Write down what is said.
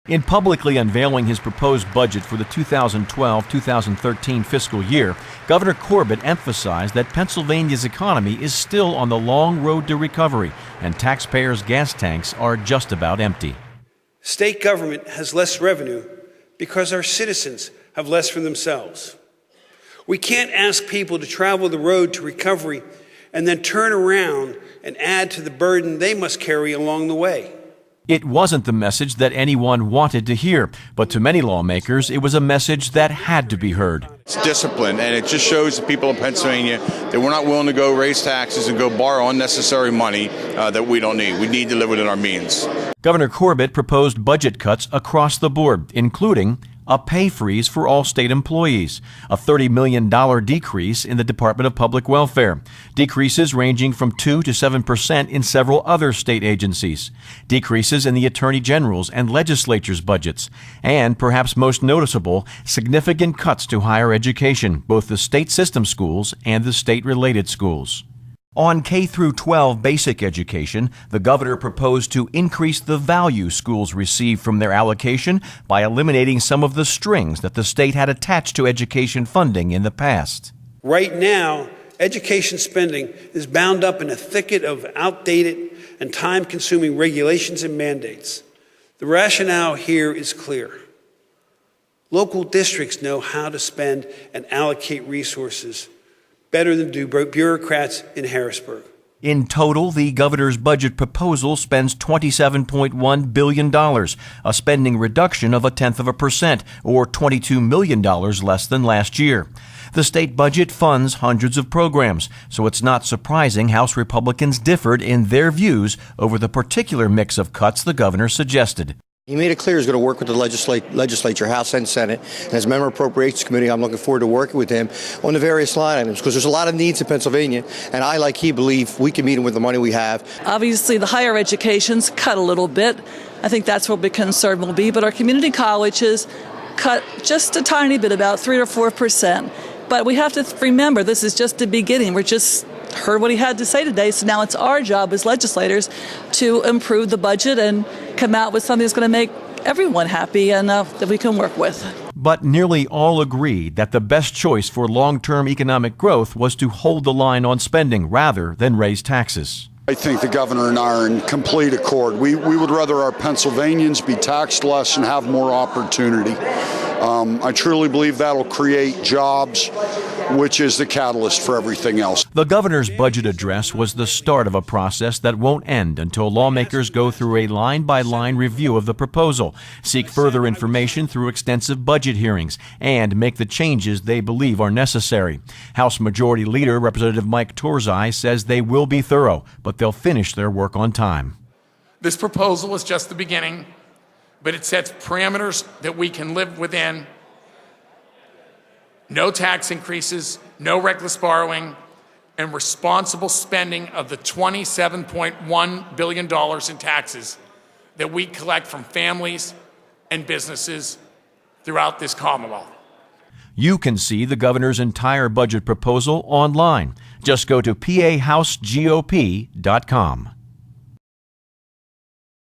In publicly unveiling his proposed budget for the 2012-2013 fiscal year, Governor Corbett emphasized that Pennsylvania's economy is still on the long road to recovery, and taxpayers' gas tanks are just about empty. State government has less revenue because our citizens have less for themselves. We can't ask people to travel the road to recovery and then turn around and add to the burden they must carry along the way. It wasn't the message that anyone wanted to hear, but to many lawmakers, it was a message that had to be heard. It's discipline, and it just shows the people of Pennsylvania that we're not willing to go raise taxes and go borrow unnecessary money that we don't need. We need to live within our means. Governor Corbett proposed budget cuts across the board, including a pay freeze for all state employees, a $30 million decrease in the Department of Public Welfare, decreases ranging from 2 to 7% in several other state agencies, decreases in the Attorney General's and legislature's budgets, and, perhaps most noticeable, significant cuts to higher education, both the state system schools and the state-related schools. On K-12 basic education, the governor proposed to increase the value schools receive from their allocation by eliminating some of the strings that the state had attached to education funding in the past. Right now, education spending is bound up in a thicket of outdated and time-consuming regulations and mandates. The rationale here is clear. Local districts know how to spend and allocate resources better than do bureaucrats in Harrisburg. In total, the governor's budget proposal spends $27.1 billion, a spending reduction of 0.1%, or $22 million less than last year. The state budget funds hundreds of programs, so it's not surprising House Republicans differed in their views over the particular mix of cuts the governor suggested. He made it clear he's going to work with the legislature, House and Senate, and as member of Appropriations Committee, I'm looking forward to working with him on the various line items, because there's a lot of needs in Pennsylvania, and I, like he, believe we can meet them with the money we have. Obviously, the higher education's cut a little bit. I think that's where the concern will be, but our community colleges cut just a tiny bit, about 3 or 4%. But we have to remember, this is just the beginning. We're just heard what he had to say today, so now it's our job as legislators to improve the budget and come out with something that's going to make everyone happy and that we can work with. But nearly all agreed that the best choice for long-term economic growth was to hold the line on spending rather than raise taxes. I think the governor and I are in complete accord. We would rather our Pennsylvanians be taxed less and have more opportunity. I truly believe that'll create jobs, which is the catalyst for everything else. The governor's budget address was the start of a process that won't end until lawmakers go through a line-by-line review of the proposal, seek further information through extensive budget hearings, and make the changes they believe are necessary. House Majority Leader Representative Mike Torzai says they will be thorough, but they'll finish their work on time. This proposal is just the beginning, but it sets parameters that we can live within. No tax increases, no reckless borrowing, and responsible spending of the $27.1 billion in taxes that we collect from families and businesses throughout this Commonwealth. You can see the governor's entire budget proposal online. Just go to PAHouseGOP.com.